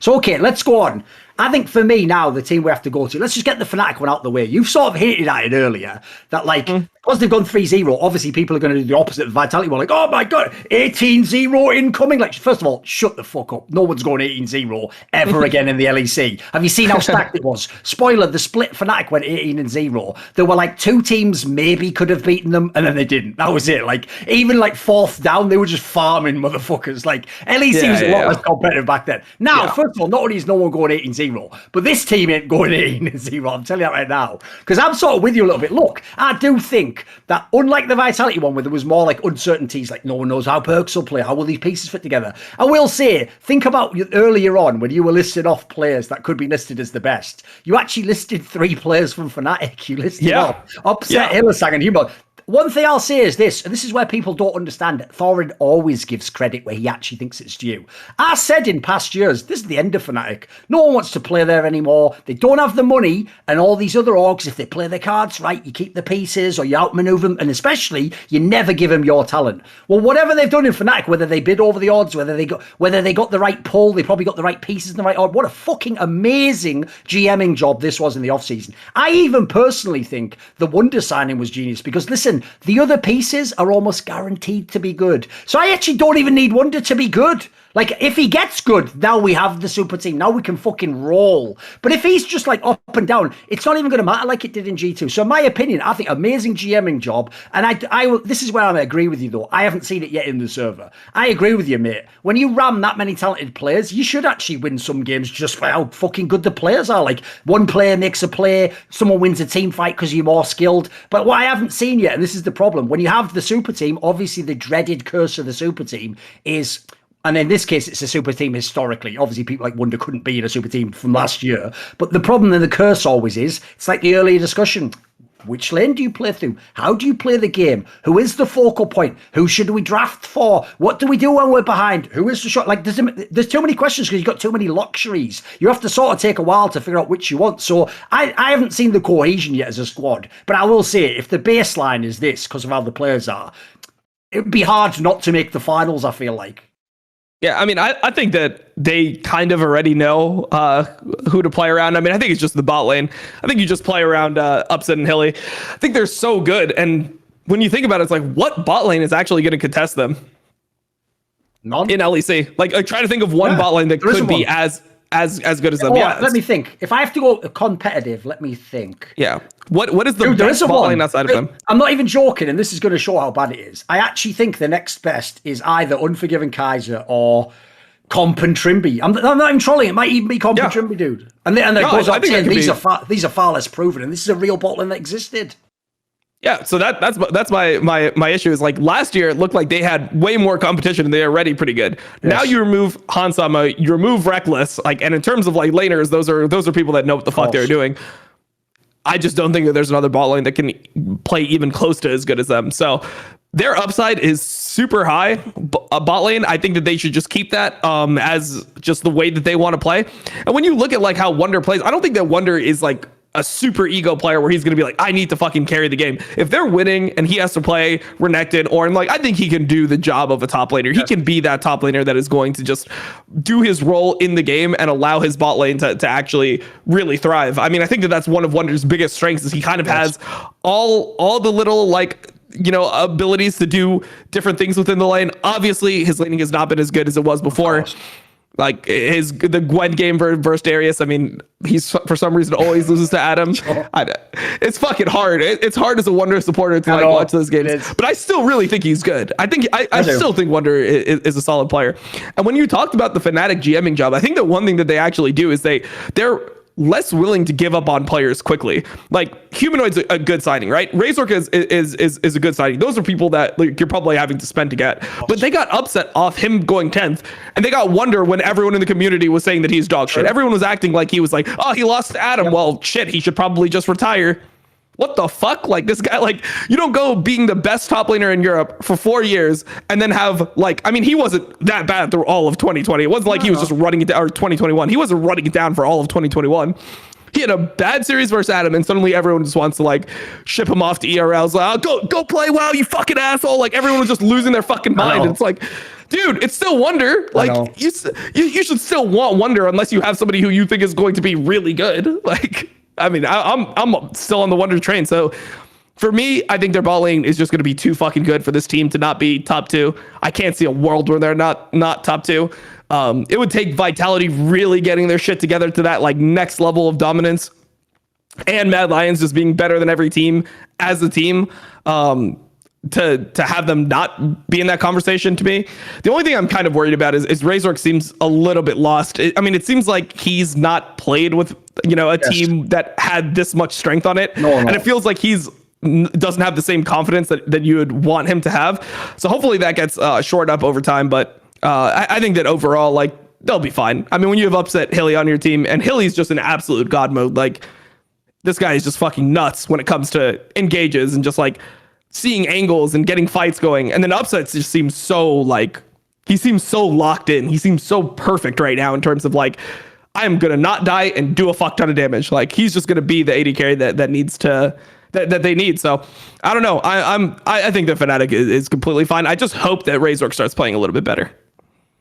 So, okay, let's go on. I think for me now, the team we have to go to, let's just get the Fnatic one out the way. You've sort of hinted at it earlier that, like, because they've gone 3-0, obviously people are going to do the opposite of Vitality. We're like, oh my God, 18-0 incoming. Like, first of all, shut the fuck up. No one's going 18-0 ever again in the LEC. Have you seen how stacked it was? Spoiler, the split Fnatic went 18-0. There were like 2 teams maybe could have beaten them, and then they didn't. That was it. Like, even like 4th down, they were just farming motherfuckers. Like, LEC was a lot less competitive back then. Now, first of all, not only is no one going 18-0, but this team ain't going 18-0. I'm telling you that right now. Because I'm sort of with you a little bit. Look, I do think that unlike the Vitality one where there was more like uncertainties, like no one knows how Perks will play, how will these pieces fit together. I will say, think about earlier on when you were listing off players that could be listed as the best. You actually listed 3 players from Fnatic. You listed off Upset, Hylissang, and Humo. One thing I'll say is this, and this is where people don't understand it. Thorin always gives credit where he actually thinks it's due. I said in past years, this is the end of Fnatic. No one wants to play there anymore. They don't have the money, and all these other orgs, if they play their cards right, you keep the pieces or you outmaneuver them, and especially, you never give them your talent. Well, whatever they've done in Fnatic, whether they bid over the odds, whether they got the right pull, they probably got the right pieces in the right order. What a fucking amazing GMing job this was in the offseason. I even personally think the Wonder signing was genius because, listen, the other pieces are almost guaranteed to be good. So I actually don't even need Wonder to be good. Like, if he gets good, now we have the super team. Now we can fucking roll. But if he's just like up and down, it's not even going to matter like it did in G2. So in my opinion, I think amazing GMing job. And I this is where I agree with you though. I haven't seen it yet in the server. I agree with you, mate. When you ram that many talented players, you should actually win some games just for how fucking good the players are. Like, one player makes a play, someone wins a team fight because you're more skilled. But what I haven't seen yet, and this is the problem, when you have the super team, obviously the dreaded curse of the super team is... And in this case, it's a super team historically. Obviously, people like Wonder couldn't be in a super team from last year. But the problem and the curse always is, it's like the earlier discussion. Which lane do you play through? How do you play the game? Who is the focal point? Who should we draft for? What do we do when we're behind? Who is the shot? Like, there's too many questions because you've got too many luxuries. You have to sort of take a while to figure out which you want. So I haven't seen the cohesion yet as a squad. But I will say, if the baseline is this, because of how the players are, it would be hard not to make the finals, I feel like. Yeah, I mean, I think that they kind of already know who to play around. I mean, I think it's just the bot lane. I think you just play around Upset and Hilly. I think they're so good. And when you think about it, it's like, what bot lane is actually going to contest them? None. In LEC. Like try to think of one bot lane that could be as good as them. Let me think. If I have to go competitive, let me think. Yeah. What is the best bot lane outside of them? I'm not even joking, and this is going to show how bad it is. I actually think the next best is either Unforgiven Kaiser or Comp and Trimby. I'm not even trolling. It might even be Comp and Trimby, dude. And then goes up saying these are far less proven, and this is a real bot lane that existed. Yeah, so that's my issue is like last year it looked like they had way more competition and they are already pretty good. Yes. Now you remove Hansama, you remove Reckless, like, and in terms of like laners, those are people that know what the fuck they're doing. I just don't think that there's another bot lane that can play even close to as good as them. So their upside is super high. A bot lane, I think that they should just keep that as just the way that they want to play. And when you look at like how Wonder plays, I don't think that Wonder is like a super ego player where he's going to be like, I need to fucking carry the game. If they're winning and he has to play Renekton, or like, I think he can do the job of a top laner. He can be that top laner that is going to just do his role in the game and allow his bot lane to actually really thrive. I mean, I think that that's one of Wonder's biggest strengths is he kind of has all the little like, you know, abilities to do different things within the lane. Obviously his laning has not been as good as it was before. Like the Gwen game versus Darius, I mean, he's for some reason always loses to Adam. It's fucking hard. It's hard as a Wonder supporter to like watch those games, but I still really think he's good. I still think Wonder is a solid player. And when you talked about the Fnatic GMing job, I think that one thing that they actually do is they're less willing to give up on players quickly. Like Humanoid's a good signing, right? Razork is a good signing. Those are people that like, you're probably having to spend to get. But they got upset off him going 10th, and they got Wonder when everyone in the community was saying that he's dog shit. Everyone was acting like he was like, oh, he lost to Adam. Well, shit, he should probably just retire. What the fuck? Like this guy, like you don't go being the best top laner in Europe for 4 years and then have like, I mean, he wasn't that bad through all of 2020. It wasn't like he was just running it down, or 2021. He wasn't running it down for all of 2021. He had a bad series versus Adam, and suddenly everyone just wants to like ship him off to ERLs. Like, oh, go play WoW, you fucking asshole! Like everyone was just losing their fucking mind. It's like dude, it's still Wonder. Like you should still want Wonder unless you have somebody who you think is going to be really good. Like, I mean, I'm still on the Wonder train. So for me, I think their bot lane is just going to be too fucking good for this team to not be top 2. I can't see a world where they're not top 2. It would take Vitality really getting their shit together to that like next level of dominance, and Mad Lions just being better than every team as a team. To have them not be in that conversation. To me, the only thing I'm kind of worried about is Razork seems a little bit lost. It seems like he's not played with a team that had this much strength on it, and it feels like doesn't have the same confidence that you would want him to have. So hopefully that gets shored up over time. But I think that overall, like, they'll be fine. I mean, when you have upset Hilly on your team, and Hilly's just in absolute god mode, like this guy is just fucking nuts when it comes to engages and just like seeing angles and getting fights going. And then upsets just seems so like, he seems so locked in. He seems so perfect right now in terms of like, I am going to not die and do a fuck ton of damage. Like, he's just going to be the AD carry that needs to, that they need. So I don't know. I think the Fnatic is completely fine. I just hope that Razork starts playing a little bit better.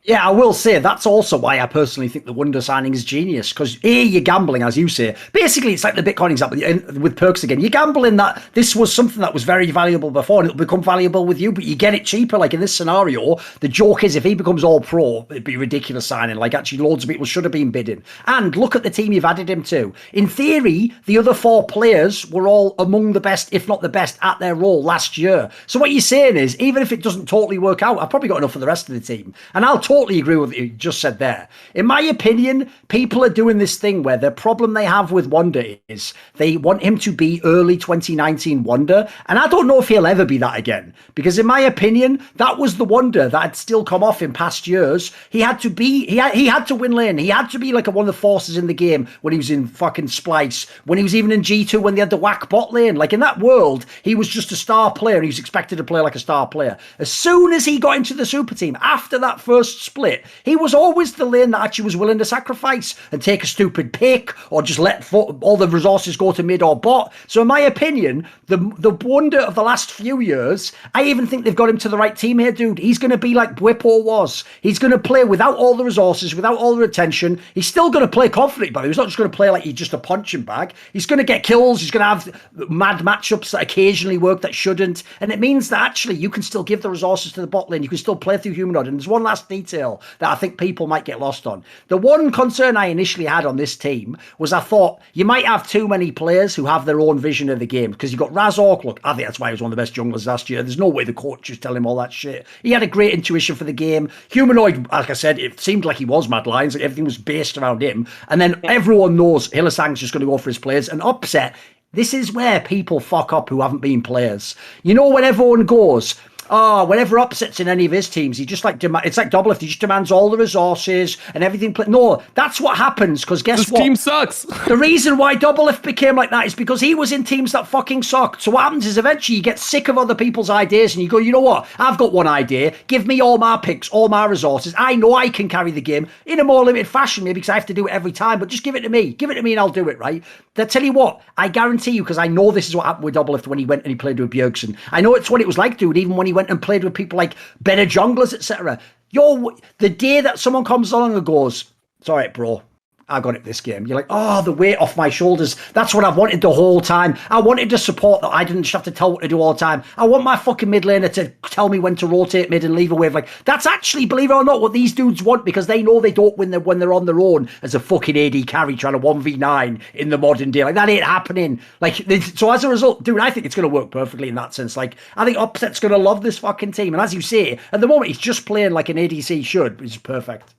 Yeah, I will say that's also why I personally think the Wonder signing is genius, because you're gambling, as you say. Basically, it's like the Bitcoin example with perks again. You're gambling that this was something that was very valuable before and it'll become valuable with you, but you get it cheaper. Like in this scenario, the joke is if he becomes all pro, it'd be ridiculous signing. Like actually loads of people should have been bidding. And look at the team you've added him to. In theory, the other 4 players were all among the best, if not the best, at their role last year. So what you're saying is, even if it doesn't totally work out, I've probably got enough for the rest of the team. And I'll totally agree with what you just said there. In my opinion, people are doing this thing where the problem they have with Wonder is they want him to be early 2019 Wonder, and I don't know if he'll ever be that again, because in my opinion, that was the Wonder that had still come off in past years. He had to be, he had to win lane. He had to be like one of the forces in the game when he was in fucking Splice, when he was even in G2 when they had the whack bot lane. Like in that world, he was just a star player and he was expected to play like a star player. As soon as he got into the super team, after that first split, he was always the lane that actually was willing to sacrifice and take a stupid pick or just let all the resources go to mid or bot. So in my opinion, the Wonder of the last few years, I even think they've got him to the right team here, dude. He's going to be like Bwipo was. He's going to play without all the resources, without all the attention. He's still going to play confidently, by the way. He's not just going to play like he's just a punching bag. He's going to get kills. He's going to have mad matchups that occasionally work that shouldn't. And it means that actually you can still give the resources to the bot lane. You can still play through Humanoid. And there's one last detail that I think people might get lost on. The one concern I initially had on this team was I thought you might have too many players who have their own vision of the game, because you've got Razork. Look, I think that's why he was one of the best junglers last year. There's no way the coach just tell him all that shit. He had a great intuition for the game. Humanoid, like I said, it seemed like he was Mad Lions. Like everything was based around him. And then everyone knows Hylissang's just going to go for his players. And upset, this is where people fuck up who haven't been players. You know, when everyone goes, whenever upsets in any of his teams, he just like it's like Doublelift. He just demands all the resources and everything. No, that's what happens, because guess what? This team sucks. The reason why Doublelift became like that is because he was in teams that fucking sucked. So what happens is eventually you get sick of other people's ideas and you go, you know what? I've got one idea. Give me all my picks, all my resources. I know I can carry the game in a more limited fashion, maybe because I have to do it every time, but just give it to me. Give it to me and I'll do it, right? I tell you what, I guarantee you, because I know this is what happened with Doublelift when he went and he played with Bjergsen. I know it's what it was like, dude, even when he went and played with people like better junglers, etc. The day that someone comes along and goes, it's all right, bro, I got it this game. You're like, oh, the weight off my shoulders. That's what I've wanted the whole time. I wanted to support that I didn't just have to tell what to do all the time. I want my fucking mid laner to tell me when to rotate mid and leave a wave. Like, that's actually, believe it or not, what these dudes want, because they know they don't win when they're on their own as a fucking AD carry trying to 1v9 in the modern day. Like, that ain't happening. Like, so as a result, dude, I think it's going to work perfectly in that sense. Like, I think Upset's going to love this fucking team. And as you say, at the moment, he's just playing like an ADC should, which is perfect.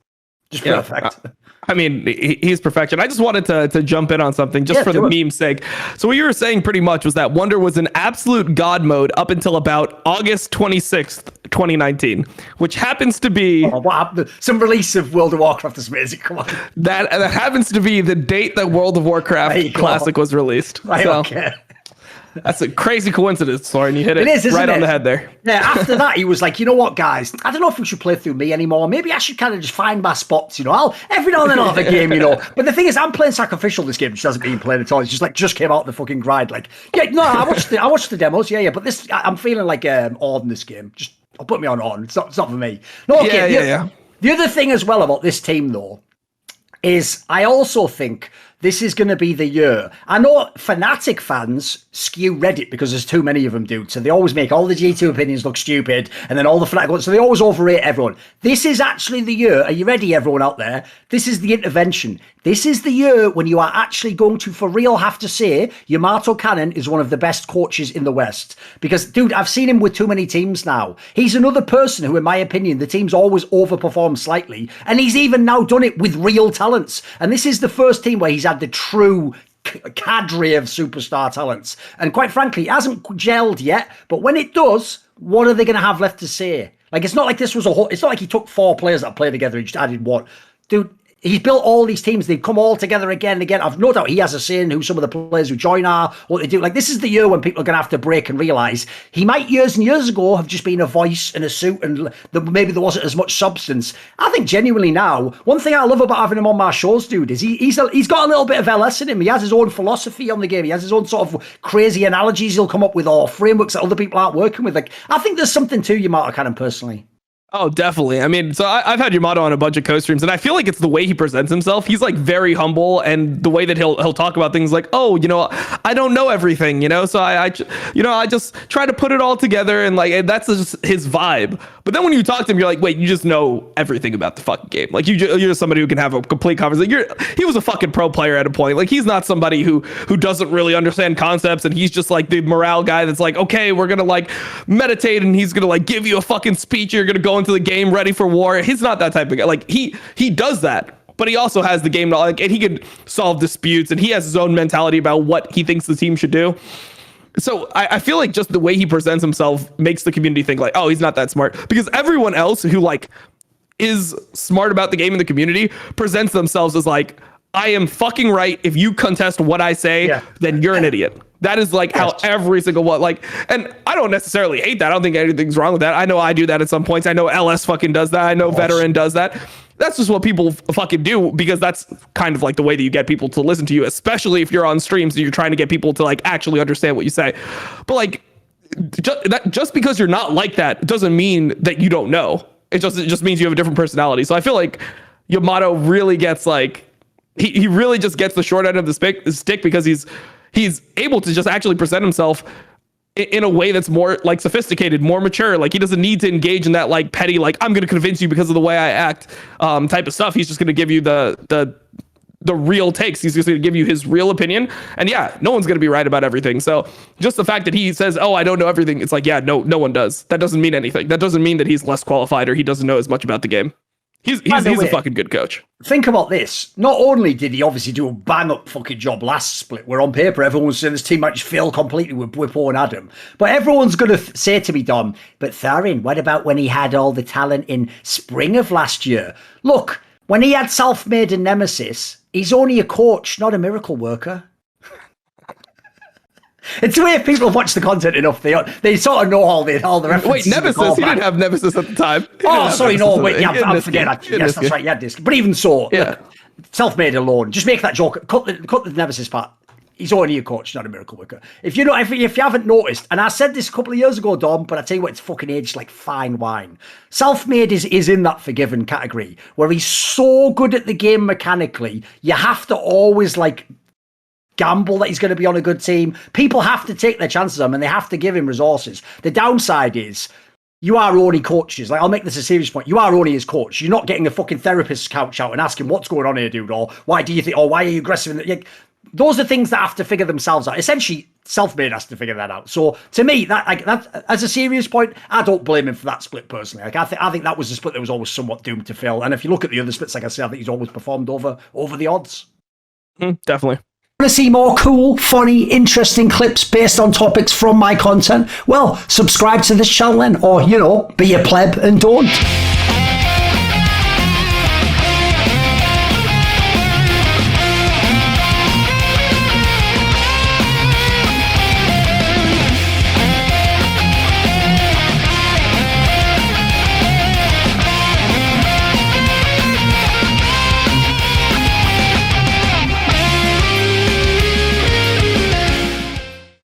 Just perfect. I mean, he's perfection. I just wanted to jump in on something just for the meme's sake. So what you were saying pretty much was that Wonder was in absolute god mode up until about August 26th, 2019, which happens to be... what happened? Some release of World of Warcraft is amazing. Come on. That happens to be the date that World of Warcraft Classic was released. Right, so, okay. That's a crazy coincidence, Thorin. You hit it right on the head there. Yeah, after that, he was like, you know what, guys? I don't know if we should play through me anymore. Maybe I should kind of just find my spots, you know? Every now and then I'll have a game, you know? But the thing is, I'm playing Sacrificial this game, which hasn't been played at all. It's just came out of the fucking grind. Like, yeah, no, I watched the demos, yeah. But this, I'm feeling like Ord in this game. Just I'll put me on. It's not for me. No, okay. Yeah. The other thing as well about this team, though, is I also think this is going to be the year. I know Fnatic fans skew Reddit because there's too many of them, dude. So they always make all the G2 opinions look stupid, and then all the Fnatic ones. So they always overrate everyone. This is actually the year. Are you ready, everyone out there? This is the intervention. This is the year when you are actually going to, for real, have to say, Yamato Cannon is one of the best coaches in the West. Because, dude, I've seen him with too many teams now. He's another person who, in my opinion, the team's always overperformed slightly. And he's even now done it with real talents. And this is the first team where he's had the true cadre of superstar talents. And quite frankly, it hasn't gelled yet. But when it does, what are they going to have left to say? Like, it's not like this was it's not like he took 4 players that play together and just added one. Dude, he's built all these teams. They've come all together again and again. I've no doubt he has a say in who some of the players who join are, what they do. Like, this is the year when people are going to have to break and realise he might years and years ago have just been a voice and a suit and maybe there wasn't as much substance. I think genuinely now, one thing I love about having him on my shows, dude, is he's got a little bit of LS in him. He has his own philosophy on the game. He has his own sort of crazy analogies he'll come up with or frameworks that other people aren't working with. Like, I think there's something to Yamato Cannon personally. Oh, definitely. I mean, so I've had Yamato on a bunch of co-streams, and I feel like it's the way he presents himself. He's like very humble, and the way that he'll talk about things like, oh, you know, I don't know everything, you know, so I just try to put it all together, and like that's just his vibe. But then when you talk to him, you're like, wait, you just know everything about the fucking game. Like you're just somebody who can have a complete conversation. He was a fucking pro player at a point. Like he's not somebody who doesn't really understand concepts, and he's just like the morale guy that's like, okay, we're gonna like meditate, and he's gonna like give you a fucking speech. You're gonna go into the game ready for war. He's not that type of guy. Like he does that, but he also has the game knowledge, and he can solve disputes, and he has his own mentality about what he thinks the team should do. So I feel like just the way he presents himself makes the community think like, oh, he's not that smart, because everyone else who like is smart about the game in the community presents themselves as like, I am fucking right. If you contest what I say, then you're an idiot. That is like how every single one, like, and I don't necessarily hate that. I don't think anything's wrong with that. I know I do that at some points. I know LS fucking does that. I know Veteran does that. That's just what people fucking do, because that's kind of like the way that you get people to listen to you, especially if you're on streams and you're trying to get people to like actually understand what you say. But like, just because you're not like that doesn't mean that you don't know. It just means you have a different personality. So I feel like Yamato really gets like, he really just gets the short end of the stick because he's able to just actually present himself in a way that's more like sophisticated, more mature. Like he doesn't need to engage in that like petty, like I'm going to convince you because of the way I act type of stuff. He's just going to give you the real takes. He's just going to give you his real opinion. And yeah, no one's going to be right about everything. So just the fact that he says, oh, I don't know everything. It's like, yeah, no one does. That doesn't mean anything. That doesn't mean that he's less qualified or he doesn't know as much about the game. He's a fucking good coach. Think about this. Not only did he obviously do a bang up fucking job last split, where on paper everyone was saying this team might just fail completely with Bwipo and Adam, but everyone's going to say to me, Dom, but Thorin, what about when he had all the talent in spring of last year? Look, when he had Self-Made and Nemesis, he's only a coach, not a miracle worker. It's the way if people have watched the content enough, they sort of know all the references. Wait, Nemesis? He didn't have Nemesis at the time. Oh, sorry, no, wait, yeah, I forget that. Yes, that's right, yeah, Disc. But even so, look, Self-Made alone, just make that joke, cut the Nemesis part. He's only a coach, not a miracle worker. If you haven't noticed, and I said this a couple of years ago, Dom, but I tell you what, it's fucking aged like fine wine. Self-Made is in that forgiven category, where he's so good at the game mechanically, you have to always like gamble that he's going to be on a good team. People have to take their chances on him and they have to give him resources. The downside is you are only coaches. Like, I'll make this a serious point. You are only his coach. You're not getting a fucking therapist's couch out and asking what's going on here, dude, or why do you think, or why are you aggressive? Those are things that have to figure themselves out. Essentially, Self-Made has to figure that out. So to me, that as a serious point, I don't blame him for that split personally. Like I think that was a split that was always somewhat doomed to fail. And if you look at the other splits, like I said, I think he's always performed over the odds. Definitely. Want to see more cool, funny, interesting clips based on topics from my content? Well, subscribe to this channel then, or, be a pleb and don't.